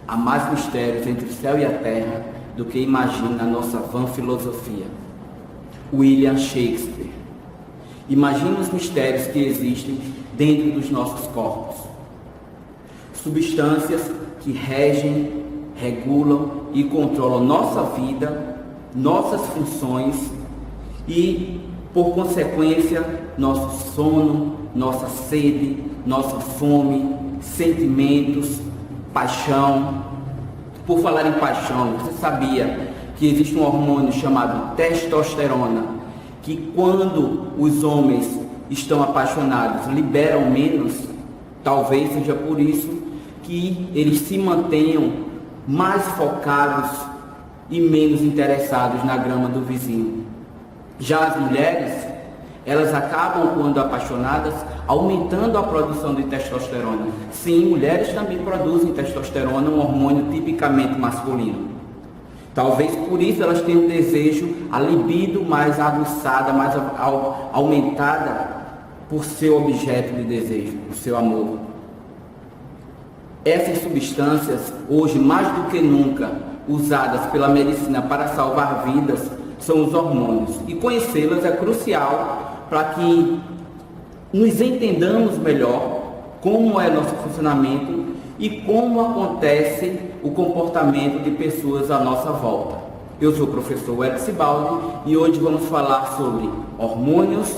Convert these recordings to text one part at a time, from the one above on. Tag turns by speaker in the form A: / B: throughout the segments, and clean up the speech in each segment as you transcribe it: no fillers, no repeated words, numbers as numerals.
A: há mais mistérios entre o céu e a terra do que imagina a nossa vã filosofia. William Shakespeare. Imagina os mistérios que existem dentro dos nossos corpos. Substâncias que regem, regulam e controlam nossa vida, nossas funções e, por consequência, nosso sono, nossa sede, nossa fome, sentimentos, paixão. Por falar em paixão, você sabia que existe um hormônio chamado testosterona, que quando os homens estão apaixonados liberam menos? Talvez seja por isso que eles se mantenham mais focados e menos interessados na grama do vizinho. Já as mulheres, elas acabam, quando apaixonadas, aumentando a produção de testosterona. Sim, mulheres também produzem testosterona, um hormônio tipicamente masculino. Talvez por isso elas tenham um desejo, a libido mais aguçada, mais aumentada por seu objeto de desejo, o seu amor. Essas substâncias, hoje mais do que nunca, usadas pela medicina para salvar vidas, são os hormônios. E conhecê-las é crucial para que nos entendamos melhor como é nosso funcionamento e como acontece o comportamento de pessoas à nossa volta. Eu sou o professor Hélio Sibaldi e hoje vamos falar sobre hormônios,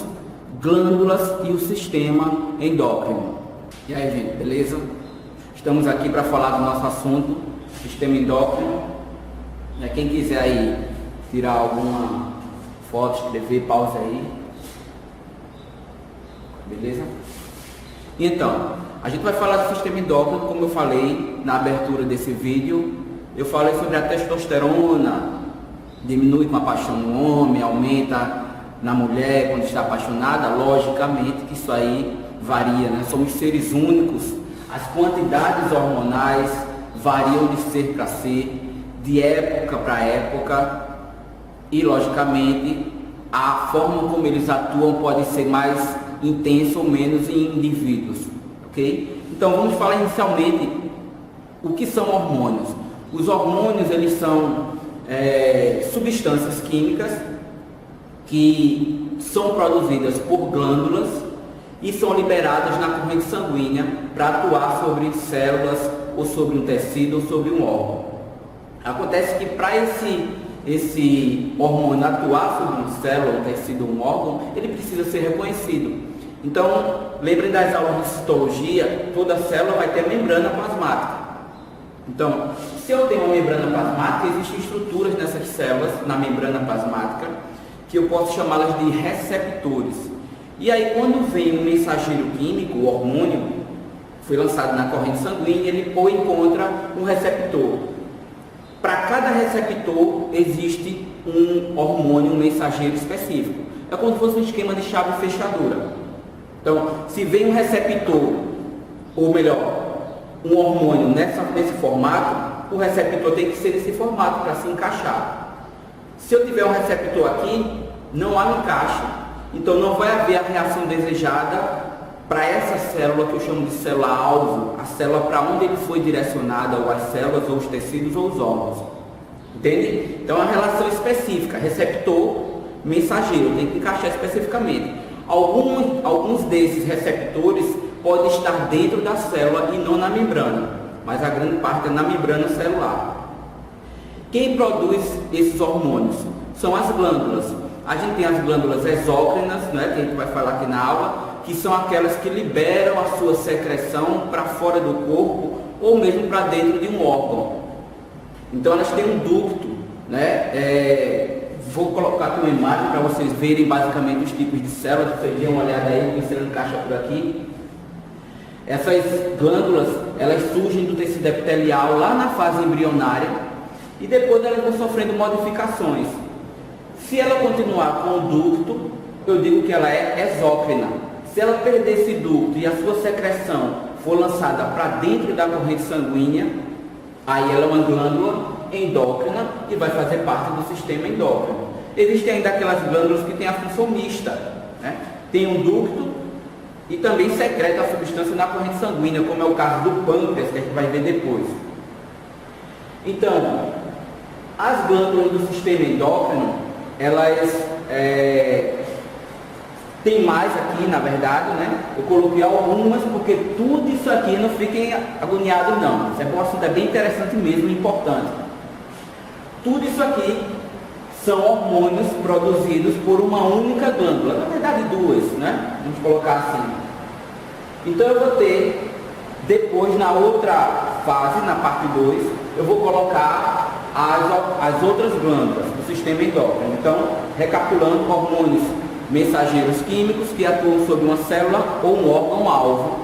A: glândulas e o sistema endócrino. E aí, gente, beleza? Estamos aqui para falar do nosso assunto, sistema endócrino. Quem quiser aí tirar alguma foto, escrever, pausa aí. Beleza? Então, a gente vai falar do sistema endócrino, como eu falei na abertura desse vídeo. Eu falei sobre a testosterona, diminui com a paixão no homem, aumenta na mulher quando está apaixonada. Logicamente que isso aí varia, né? Somos seres únicos, as quantidades hormonais variam de ser para ser, de época para época, e logicamente a forma como eles atuam pode ser mais intensa ou menos em indivíduos, ok? Então vamos falar inicialmente o que são hormônios. Os hormônios, eles são substâncias químicas que são produzidas por glândulas e são liberadas na corrente sanguínea para atuar sobre células ou sobre um tecido ou sobre um órgão. Acontece que para esse hormônio atuar sobre uma célula, um tecido ou um órgão, ele precisa ser reconhecido. Então, lembrem das aulas de citologia, toda célula vai ter membrana plasmática. Então, se eu tenho uma membrana plasmática, existem estruturas nessas células, na membrana plasmática, que eu posso chamá-las de receptores. E aí, quando vem um mensageiro químico, o hormônio, foi lançado na corrente sanguínea, ele encontra um receptor. Para cada receptor existe um hormônio, um mensageiro específico. É como se fosse um esquema de chave e fechadura. Então, se vem um receptor, ou melhor, um hormônio nesse formato, o receptor tem que ser desse formato para se encaixar. Se eu tiver um receptor aqui, não há encaixe. Então não vai haver a reação desejada para essa célula que eu chamo de célula-alvo, a célula para onde ele foi direcionada, ou as células, ou os tecidos, ou os órgãos. Entende? Então é uma relação específica, receptor, mensageiro, tem que encaixar especificamente. Alguns desses receptores podem estar dentro da célula e não na membrana, mas a grande parte é na membrana celular. Quem produz esses hormônios? São as glândulas. A gente tem as glândulas exócrinas, né, que a gente vai falar aqui na aula, que são aquelas que liberam a sua secreção para fora do corpo ou mesmo para dentro de um órgão. Então elas têm um ducto, né? Vou colocar aqui uma imagem para vocês verem basicamente os tipos de células. Vocês dêem uma olhada aí, que você encaixa por aqui. Essas glândulas, elas surgem do tecido epitelial lá na fase embrionária e depois elas vão sofrendo modificações. Se ela continuar com o ducto, eu digo que ela é exócrina. Se ela perder esse ducto e a sua secreção for lançada para dentro da corrente sanguínea, aí ela é uma glândula endócrina e vai fazer parte do sistema endócrino. Existem ainda aquelas glândulas que têm a função mista, né? Tem um ducto e também secreta a substância na corrente sanguínea, como é o caso do pâncreas, que a gente vai ver depois. Então, as glândulas do sistema endócrino, elas tem mais aqui, na verdade, né? Eu coloquei algumas porque tudo isso aqui não fiquem agoniados não. Isso é um assunto bem interessante mesmo, importante. Tudo isso aqui são hormônios produzidos por uma única glândula, na verdade duas, né? Vamos colocar assim. Então eu vou ter, depois na outra fase, na parte 2, eu vou colocar as outras glândulas do sistema endócrino. Então, recapitulando, hormônios mensageiros químicos que atuam sobre uma célula ou um órgão-alvo,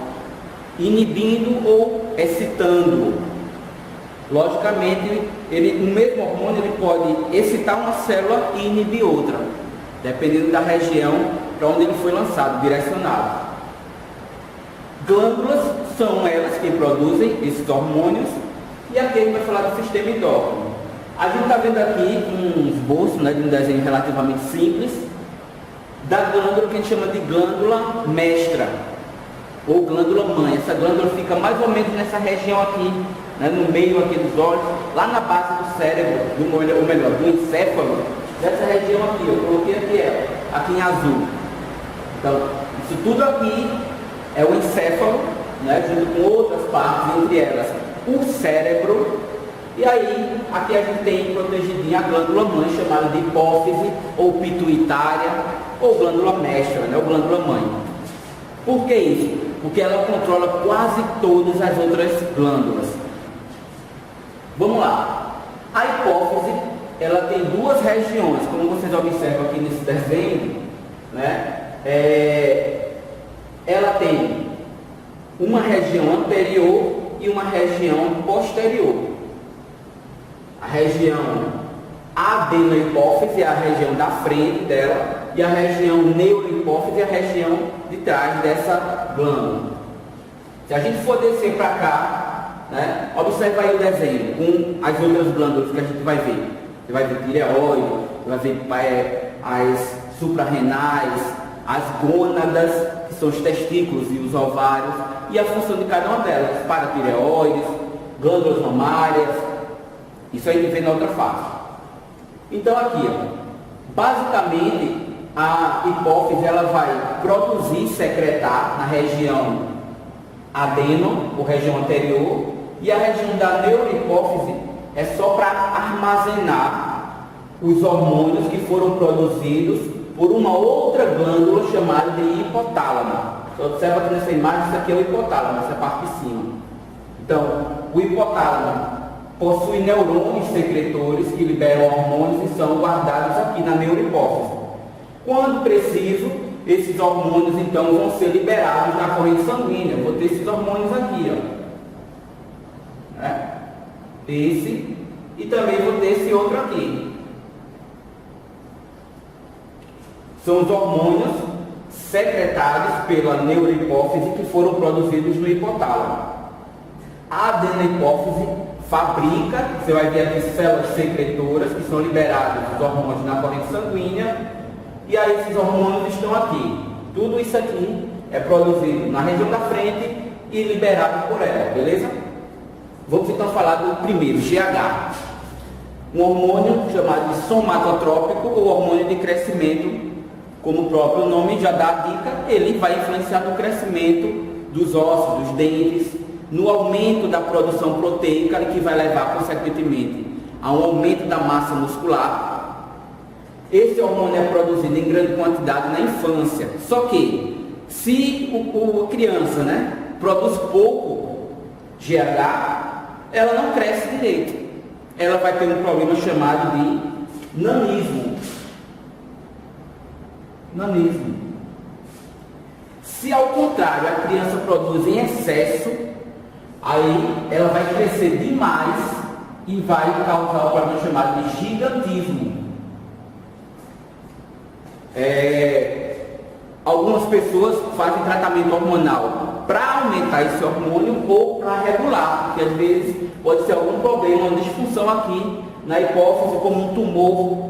A: inibindo ou excitando. Logicamente, o mesmo hormônio ele pode excitar uma célula e inibir outra, dependendo da região para onde ele foi lançado, direcionado. Glândulas são elas que produzem esses hormônios, e aqui a gente vai falar do sistema endócrino. A gente está vendo aqui um esboço, né, de um desenho relativamente simples, da glândula que a gente chama de glândula mestra, ou glândula mãe. Essa glândula fica mais ou menos nessa região aqui, né, no meio aqui dos olhos, lá na base do cérebro, ou melhor, do encéfalo, dessa região aqui. Eu coloquei aqui ela, aqui em azul. Então, isso tudo aqui é o encéfalo, né, junto com outras partes, entre elas o cérebro. E aí, aqui a gente tem protegidinha a glândula mãe, chamada de hipófise, ou pituitária, ou glândula mestra, né, ou glândula mãe. Por que isso? Porque ela controla quase todas as outras glândulas. Vamos lá. A hipófise, ela tem duas regiões, como vocês observam aqui nesse desenho, né? Ela tem uma região anterior e uma região posterior. A região adenohipófise é a região da frente dela, e a região neurohipófise é a região de trás dessa glândula. Se a gente for descer para cá, né, observa aí o desenho com as outras glândulas que a gente vai ver. Você vai ver tireoide, vai ver as suprarrenais, as gônadas, que são os testículos e os ovários, e a função de cada uma delas, paratireoides, glândulas mamárias. Isso aí a gente vê na outra fase. Então aqui, ó, basicamente a hipófise ela vai produzir e secretar na região adeno, ou região anterior, e a região da neurohipófise é só para armazenar os hormônios que foram produzidos por uma outra glândula chamada de hipotálamo. Então, observa aqui nessa imagem, isso aqui é o hipotálamo, essa parte de cima. Então, o hipotálamo possui neurônios secretores que liberam hormônios e são guardados aqui na neurohipófise. Quando preciso, esses hormônios então vão ser liberados na corrente sanguínea. Eu vou ter esses hormônios aqui, ó. Né? Esse, e também vou ter esse outro aqui. São os hormônios secretados pela neurohipófise que foram produzidos no hipotálamo. A adenohipófise fabrica, você vai ver aqui células secretoras que são liberadas os hormônios na corrente sanguínea, e aí esses hormônios estão aqui. Tudo isso aqui é produzido na região da frente e liberado por ela, beleza? Vamos então falar do primeiro, GH. Um hormônio chamado de somatotrópico, ou hormônio de crescimento, como o próprio nome já dá a dica, ele vai influenciar no crescimento dos ossos, dos dentes, no aumento da produção proteica, que vai levar, consequentemente, a um aumento da massa muscular. Esse hormônio é produzido em grande quantidade na infância. Só que, se a criança, né, produz pouco GH, ela não cresce direito. Ela vai ter um problema chamado de nanismo. Nanismo. Se, ao contrário, a criança produz em excesso, aí ela vai crescer demais e vai causar o problema chamado de gigantismo. Algumas pessoas fazem tratamento hormonal para aumentar esse hormônio ou para regular, porque às vezes pode ser algum problema, uma disfunção aqui na hipófise, como um tumor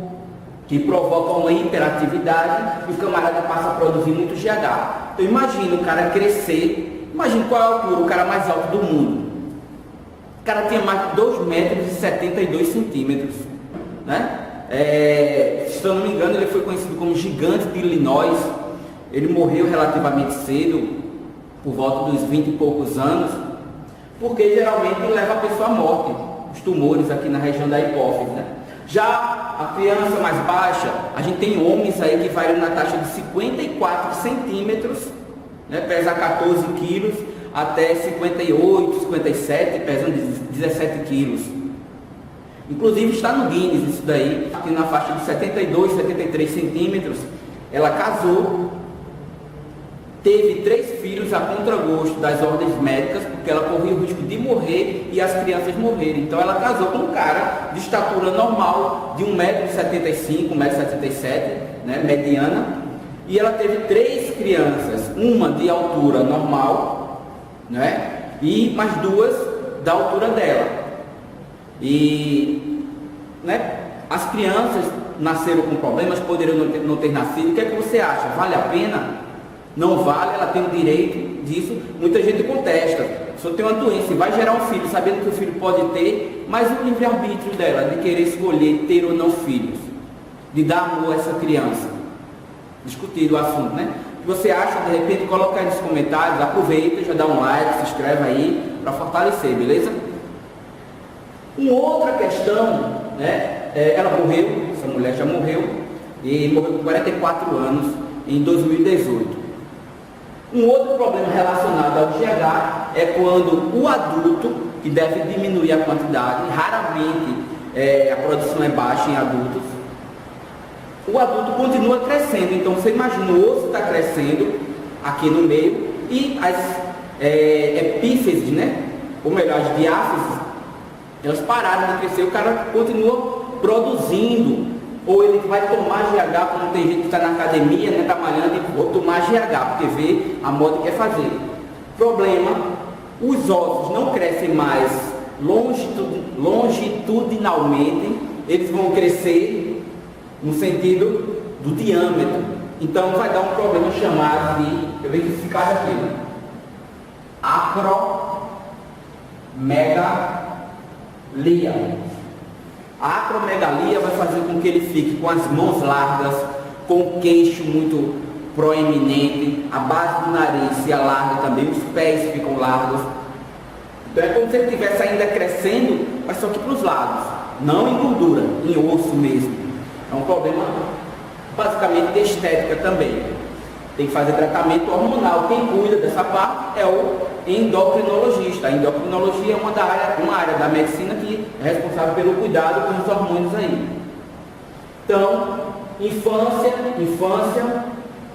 A: que provoca uma hiperatividade e o camarada passa a produzir muito GH. Então imagina o cara crescer, imagina qual é a altura, o cara mais alto do mundo. cara tinha mais de 2 metros e 72 centímetros, né? Se eu não me engano, ele foi conhecido como gigante de Illinois. Ele morreu relativamente cedo, por volta dos 20 e poucos anos, porque geralmente leva a pessoa à morte, os tumores aqui na região da hipófise, né? Já a criança mais baixa, a gente tem homens aí que variam na taxa de 54 centímetros, né? Pesa 14 quilos, até 58, 57, pesando 17 quilos. Inclusive está no Guinness isso daí, aqui na faixa de 72, 73 centímetros. Ela casou, teve 3 filhos a contragosto das ordens médicas, porque ela corria o risco de morrer e as crianças morrerem. Então ela casou com um cara de estatura normal, de 1,75 m, 1,77 m, né, mediana, e ela teve 3 crianças, uma de altura normal, né, e mais 2 da altura dela. E, né, as crianças nasceram com problemas, poderiam não ter nascido. O que é que você acha? Vale a pena? Não vale? Ela tem o direito disso? Muita gente contesta. Se eu tenho uma doença e vai gerar um filho, sabendo que o filho pode ter, mas o livre-arbítrio dela de querer escolher ter ou não filhos, de dar amor a essa criança. Discutido o assunto, né? O que você acha? De repente, coloca aí nos comentários, aproveita, já dá um like, se inscreve aí para fortalecer, beleza? Uma outra questão, né? Ela morreu, essa mulher já morreu, e morreu com 44 anos em 2018. Um outro problema relacionado ao GH é quando o adulto, que deve diminuir a quantidade, raramente a produção é baixa em adultos, o adulto continua crescendo. Então você imagina, o osso está crescendo aqui no meio e as epífises, né? Ou melhor, as diáfises, elas pararam de crescer, o cara continua produzindo, ou ele vai tomar GH, como tem gente que está na academia, né, trabalhando, e vou tomar GH, porque vê a moda que quer fazer. Problema, os ossos não crescem mais longitudinalmente, eles vão crescer no sentido do diâmetro. Então vai dar um problema chamado de, eu vou identificar aqui, né? Acromegalia. A acromegalia vai fazer com que ele fique com as mãos largas, com o queixo muito proeminente, a base do nariz se alarga também, os pés ficam largos. Então é como se ele estivesse ainda crescendo, mas só que para os lados, não em gordura, em osso mesmo. É um problema basicamente de estética também. Tem que fazer tratamento hormonal. Quem cuida dessa parte é o endocrinologista. A endocrinologia é uma área da medicina que é responsável pelo cuidado com os hormônios aí. Então, infância,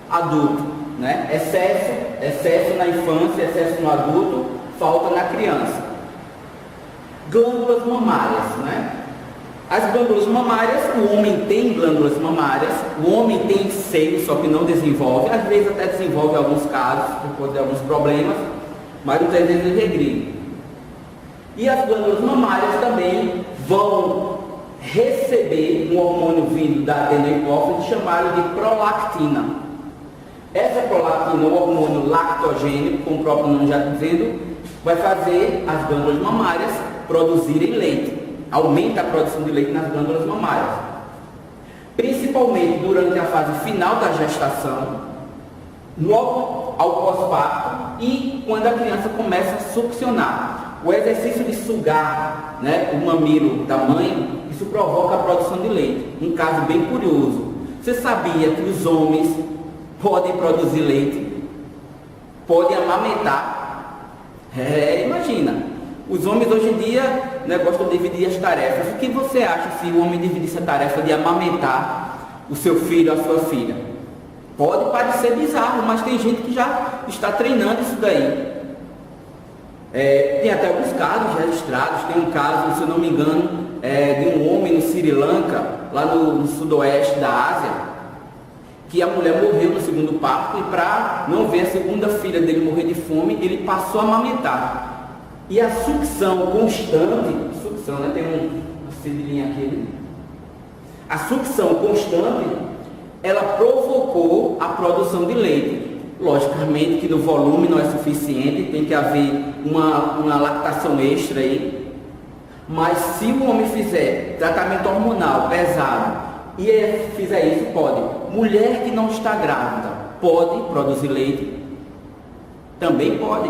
A: adulto, né? Excesso na infância, excesso no adulto, falta na criança. Glândulas mamárias, né? As glândulas mamárias, o homem tem glândulas mamárias, o homem tem seio, só que não desenvolve, às vezes até desenvolve em alguns casos, por conta de alguns problemas, mas muitas vezes regride. E as glândulas mamárias também vão receber um hormônio vindo da adenohipófise chamado de prolactina. Essa prolactina, o hormônio lactogênico, como o próprio nome já está dizendo, vai fazer as glândulas mamárias produzirem leite. Aumenta a produção de leite nas glândulas mamárias, principalmente durante a fase final da gestação, logo ao pós-parto e quando a criança começa a succionar. O exercício de sugar, né, o mamilo da mãe, isso provoca a produção de leite. Um caso bem curioso, você sabia que os homens podem produzir leite? Podem amamentar? Imagina. Os homens hoje em dia, né, gostam de dividir as tarefas. O que você acha se o homem dividisse a tarefa de amamentar o seu filho, a sua filha? Pode parecer bizarro, mas tem gente que já está treinando isso daí. Tem até alguns casos registrados. Tem um caso, se eu não me engano, de um homem no Sri Lanka, lá no sudoeste da Ásia, que a mulher morreu no segundo parto e para não ver a segunda filha dele morrer de fome, ele passou a amamentar. E a sucção constante, né, tem uma cedilhinha aqui, né? A sucção constante, ela provocou a produção de leite. Logicamente que no volume não é suficiente, tem que haver uma lactação extra aí, Mas se o homem fizer tratamento hormonal pesado e fizer isso, pode. Mulher que não está grávida pode produzir leite? Também pode.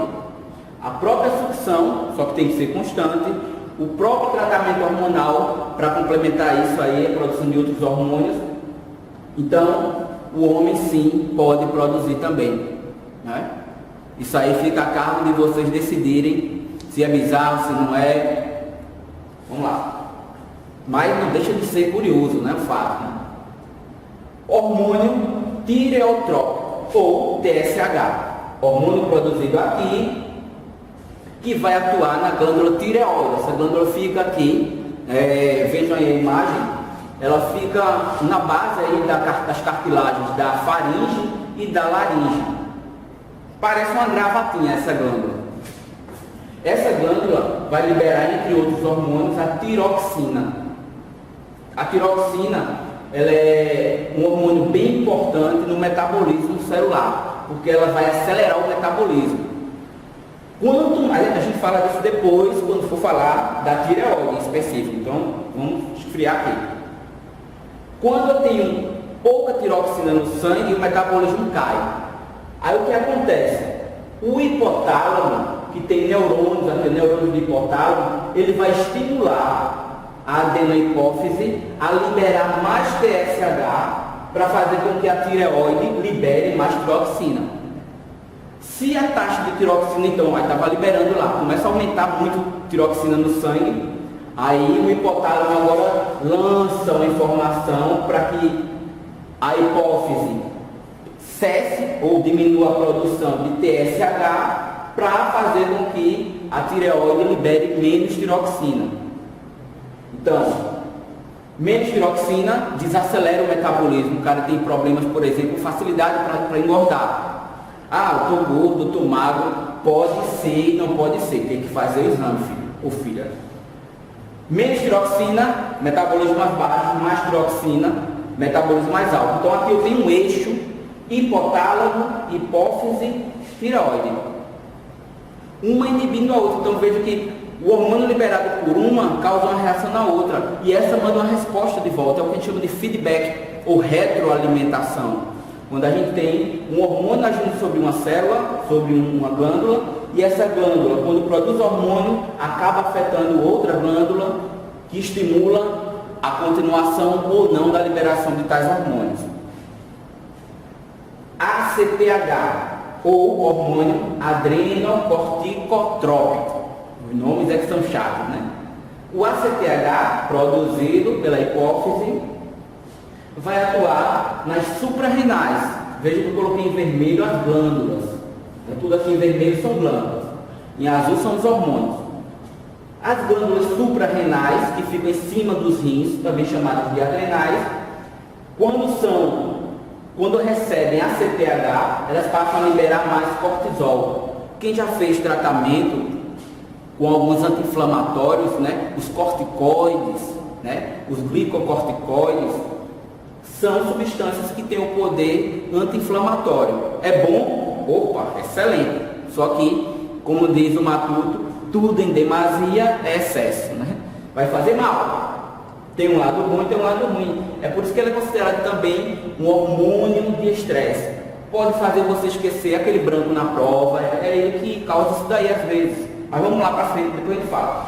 A: A própria sucção, só que tem que ser constante, o próprio tratamento hormonal para complementar isso aí, a produção de outros hormônios. Então, o homem sim pode produzir também, né? Isso aí fica a cargo de vocês decidirem se é bizarro, se não é. Vamos lá. Mas não deixa de ser curioso, né? O fato, né? Hormônio tireotrópico, ou TSH. Hormônio produzido aqui, que vai atuar na glândula tireoide. Essa glândula fica aqui, vejam aí a imagem, ela fica na base aí das cartilagens da faringe e da laringe. Parece uma gravatinha essa glândula. Essa glândula vai liberar, entre outros hormônios, a tiroxina. A tiroxina, ela é um hormônio bem importante no metabolismo celular, porque ela vai acelerar o metabolismo. Quanto mais, a gente fala disso depois, quando for falar da tireoide em específico, então vamos esfriar aqui. Quando eu tenho pouca tiroxina no sangue, o metabolismo cai. Aí o que acontece? O hipotálamo, que tem neurônios, aqui, neurônios do hipotálamo, ele vai estimular a adenohipófise a liberar mais TSH para fazer com que a tireoide libere mais tiroxina. Se a taxa de tiroxina, então, estava liberando lá, começa a aumentar muito tiroxina no sangue, aí o hipotálamo agora lança uma informação para que a hipófise cesse ou diminua a produção de TSH para fazer com que a tireoide libere menos tiroxina. Então, menos tiroxina desacelera o metabolismo. O cara tem problemas, por exemplo, facilidade para engordar. Ah, eu estou gordo, estou magro. Pode ser, não pode ser. Tem que fazer o exame, filho ou filha. Menos tiroxina, metabolismo mais baixo. Mais tiroxina, metabolismo mais alto. Então aqui eu tenho um eixo: hipotálamo, hipófise, tireoide. Uma inibindo a outra. Então veja que o hormônio liberado por uma causa uma reação na outra. E essa manda uma resposta de volta. É o que a gente chama de feedback ou retroalimentação. Quando a gente tem um hormônio agindo sobre uma célula, sobre uma glândula, e essa glândula, quando produz hormônio, acaba afetando outra glândula que estimula a continuação ou não da liberação de tais hormônios. ACTH, ou hormônio adrenocorticotrópico. Os nomes é que são chatos, né? O ACTH, produzido pela hipófise, vai atuar nas suprarrenais. Veja que eu coloquei em vermelho as glândulas. Tudo aqui em vermelho são glândulas. Em azul são os hormônios. As glândulas suprarrenais, que ficam em cima dos rins, também chamadas de adrenais, quando recebem ACTH, elas passam a liberar mais cortisol. Quem já fez tratamento com alguns anti-inflamatórios, né? Os corticoides, né? Os glicocorticoides, são substâncias que têm o poder anti-inflamatório. É bom? Opa, excelente. Só que, como diz o Matuto, tudo em demasia é excesso, né? Vai fazer mal. Tem um lado bom e tem um lado ruim. É por isso que ele é considerado também um hormônio de estresse. Pode fazer você esquecer aquele branco na prova, é ele que causa isso daí às vezes. Mas vamos lá para frente, depois a gente fala.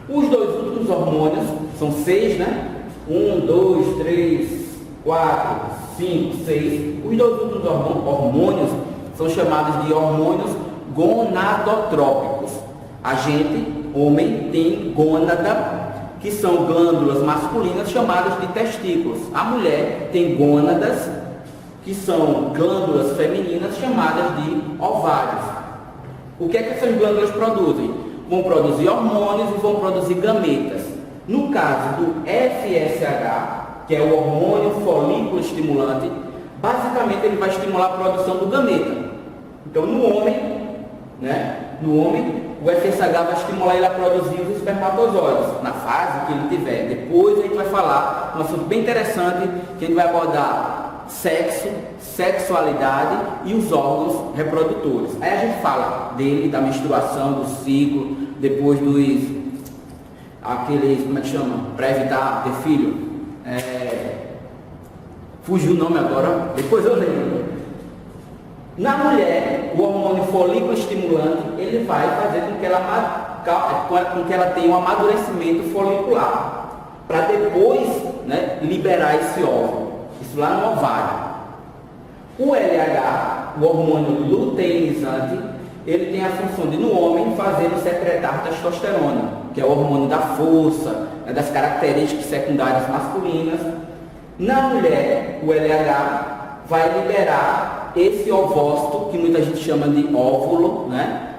A: Os dois últimos hormônios, são 6, né? 1, 2, 3, 4, 5, 6. Os dois últimos hormônios são chamados de hormônios gonadotrópicos. A gente, homem, tem gônada, que são glândulas masculinas chamadas de testículos. A mulher tem gônadas, que são glândulas femininas chamadas de ovários. O que é que essas glândulas produzem? Vão produzir hormônios e vão produzir gametas. No caso do FSH, que é o hormônio folículo estimulante, basicamente ele vai estimular a produção do gameta. Então no homem, o FSH vai estimular ele a produzir os espermatozoides, na fase que ele tiver. Depois a gente vai falar um assunto bem interessante, que a gente vai abordar sexo, sexualidade e os órgãos reprodutores. Aí a gente fala dele, da menstruação, do ciclo, depois aqueles, como é que chama? Para evitar ter filho. Fugiu o nome agora, depois eu lembro. Na mulher, o hormônio folículo estimulante, ele vai fazer com que ela tenha um amadurecimento folicular, para depois, né, liberar esse óvulo, isso lá no ovário. O LH, o hormônio luteinizante, ele tem a função de, no homem, fazer secretar testosterona, que é o hormônio da força, né, das características secundárias masculinas. Na mulher, o LH vai liberar esse ovócito, que muita gente chama de óvulo, né?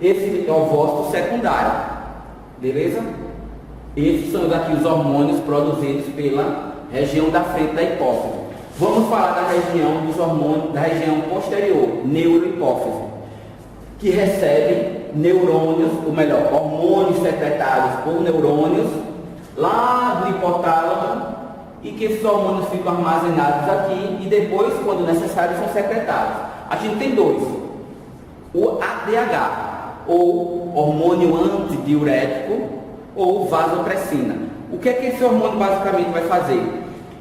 A: Esse ovócito secundário, beleza? Esses são aqui os hormônios produzidos pela região da frente da hipófise. Vamos falar da região dos hormônios, da região posterior, neurohipófise, que recebe neurônios, ou melhor, hormônios secretados por neurônios, lá do hipotálamo, e que esses hormônios ficam armazenados aqui e depois, quando necessário, são secretados. A gente tem dois: o ADH, ou hormônio antidiurético, ou vasopressina. O que é que esse hormônio basicamente vai fazer?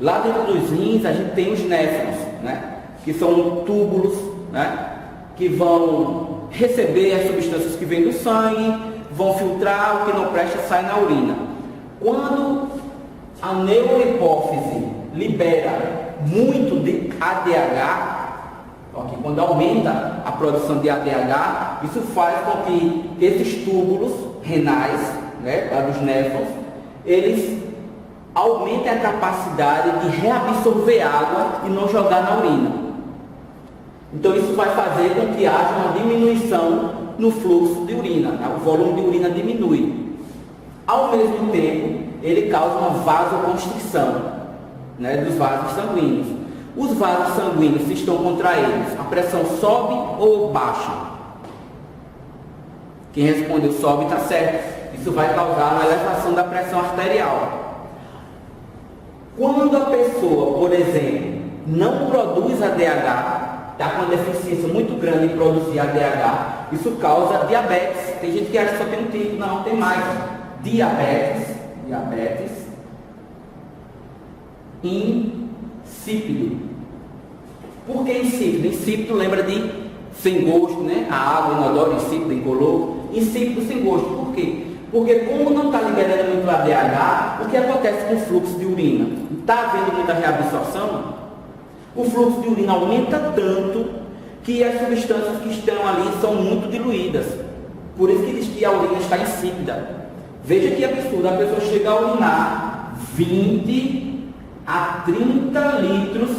A: Lá dentro dos rins a gente tem os néfrons, né? Que são túbulos, né? Que vão receber as substâncias que vêm do sangue, vão filtrar, o que não presta sai na urina. Quando a neurohipófise libera muito de ADH, okay, quando aumenta a produção de ADH, isso faz com que esses túbulos renais, né, dos néfrons, eles aumentem a capacidade de reabsorver água e não jogar na urina. Então isso vai fazer com que haja uma diminuição no fluxo de urina, né? O volume de urina diminui. Ao mesmo tempo, ele causa uma vasoconstrição, né, dos vasos sanguíneos. Os vasos sanguíneos, se estão contraídos, a pressão sobe ou baixa? Quem respondeu sobe está certo. Isso vai causar uma elevação da pressão arterial. Quando a pessoa, por exemplo, não produz ADH, está com uma deficiência muito grande em produzir ADH, isso causa diabetes. Tem gente que acha que só tem um tipo, não, tem mais. Diabetes insípido. Por que insípido? Insípido lembra de sem gosto, né? A água inodora, insípido, incolor. Insípido, sem gosto. Por quê? Porque como não está liberando muito ADH, o que acontece com o fluxo de urina? Está havendo muita reabsorção? O fluxo de urina aumenta tanto que as substâncias que estão ali são muito diluídas. Por isso que diz que a urina está insípida. Veja que absurdo, a pessoa chega a urinar 20 a 30 litros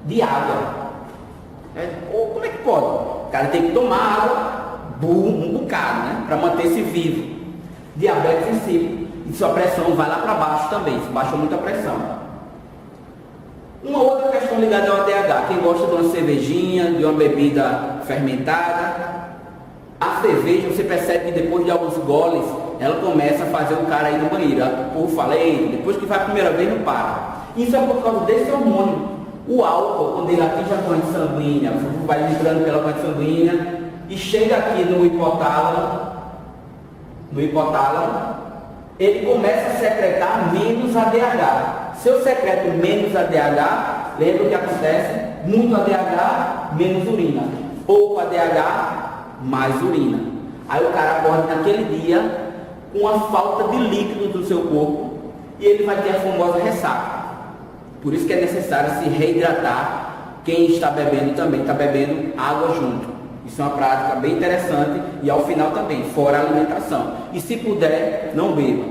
A: de água. Como é que pode? O cara tem que tomar água um bocado, né? Para manter-se vivo. Diabetes insípido. E sua pressão vai lá para baixo também, se baixa muito a pressão. Uma outra questão ligada ao ADH, quem gosta de uma cervejinha, de uma bebida fermentada, a cerveja, você percebe que depois de alguns goles, ela começa a fazer o cara ir no banheiro, ela pufa leite, depois que vai a primeira vez não para. Isso é por causa desse hormônio. O álcool, quando ele atinge a corrente sanguínea, vai entrando pela corrente sanguínea e chega aqui no hipotálamo, ele começa a secretar menos ADH. Se eu secreto menos ADH, lembra o que acontece? Muito ADH, menos urina. Pouco ADH, mais urina. Aí o cara acorda naquele dia com uma falta de líquido do seu corpo e ele vai ter a famosa ressaca. Por isso que é necessário se reidratar. Quem está bebendo também está bebendo água junto. Isso é uma prática bem interessante e ao final também, fora a alimentação. E se puder, não beba.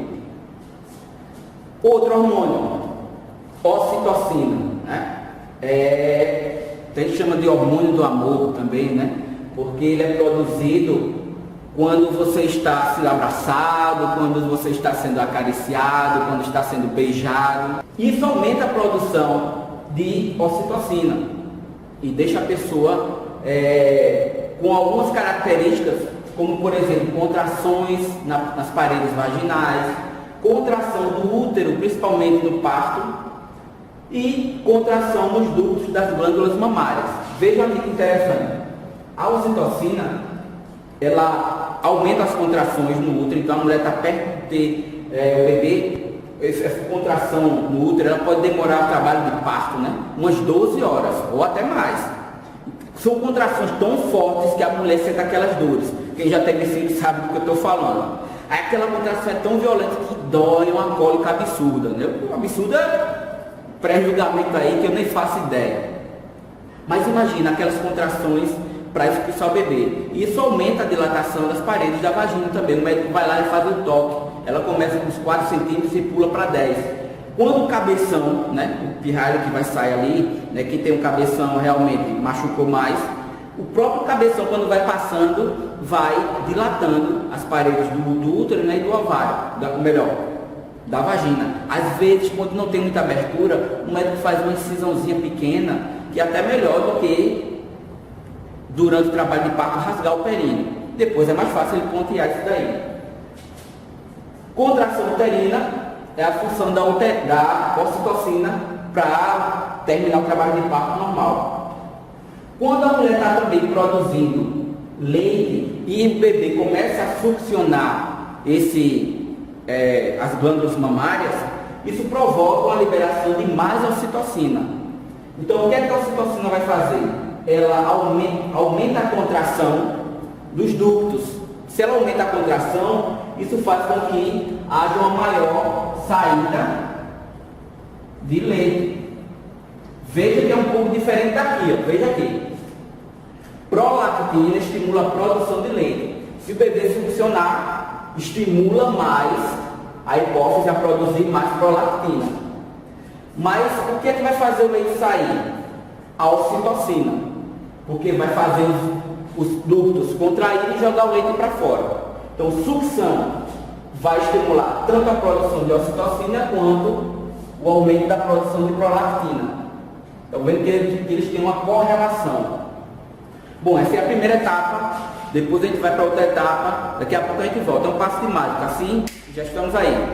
A: Outro hormônio, ocitocina, né? A gente chama de hormônio do amor também, né? Porque ele é produzido quando você está sendo abraçado, quando você está sendo acariciado, quando está sendo beijado. Isso aumenta a produção de ocitocina e deixa a pessoa com algumas características, como por exemplo, contrações nas paredes vaginais, contração do útero, principalmente no parto, e contração nos ductos das glândulas mamárias. Vejam aqui que interessante. A ocitocina, ela aumenta as contrações no útero, então a mulher está perto de ter o bebê, essa contração no útero, ela pode demorar o trabalho de parto, né? Umas 12 horas ou até mais. São contrações tão fortes que a mulher sente aquelas dores. Quem já teve filho sabe do que eu estou falando. Aí aquela contração é tão violenta que dói, uma cólica absurda, né? Absurda, pré-julgamento aí que eu nem faço ideia. Mas imagina aquelas contrações para expulsar o bebê. Isso aumenta a dilatação das paredes da vagina também. O médico vai lá e faz um toque. Ela começa com uns 4 centímetros e pula para 10. Quando o cabeção, né, o pirralho que vai sair ali, né, quem tem um cabeção realmente machucou mais, o próprio cabeção, quando vai passando, vai dilatando as paredes do útero, né, e do ovário, da vagina. Às vezes, quando não tem muita abertura, o médico faz uma incisãozinha pequena, que é até melhor do que durante o trabalho de parto rasgar o períneo. Depois é mais fácil ele pontear isso daí. Contração uterina é a função da ocitocina para terminar o trabalho de parto normal. Quando a mulher está também produzindo leite e o bebê começa a succionar as glândulas mamárias, isso provoca uma liberação de mais ocitocina. Então, o que é que a ocitocina vai fazer? Ela aumenta a contração dos ductos. Se ela aumenta a contração, isso faz com que haja uma maior saída de leite. Veja que é um pouco diferente daqui, ó. Veja aqui. Prolactina estimula a produção de leite. Se o bebê succionar, estimula mais a hipófise a produzir mais prolactina. Mas o que é que vai fazer o leite sair? A ocitocina. Porque vai fazer os ductos contraírem e jogar o leite para fora. Então, sucção vai estimular tanto a produção de ocitocina quanto o aumento da produção de prolactina. Estão vendo que eles têm uma correlação. Bom, essa é a primeira etapa. Depois a gente vai para outra etapa. Daqui a pouco a gente volta. É um passo de mágica. Assim, já estamos aí.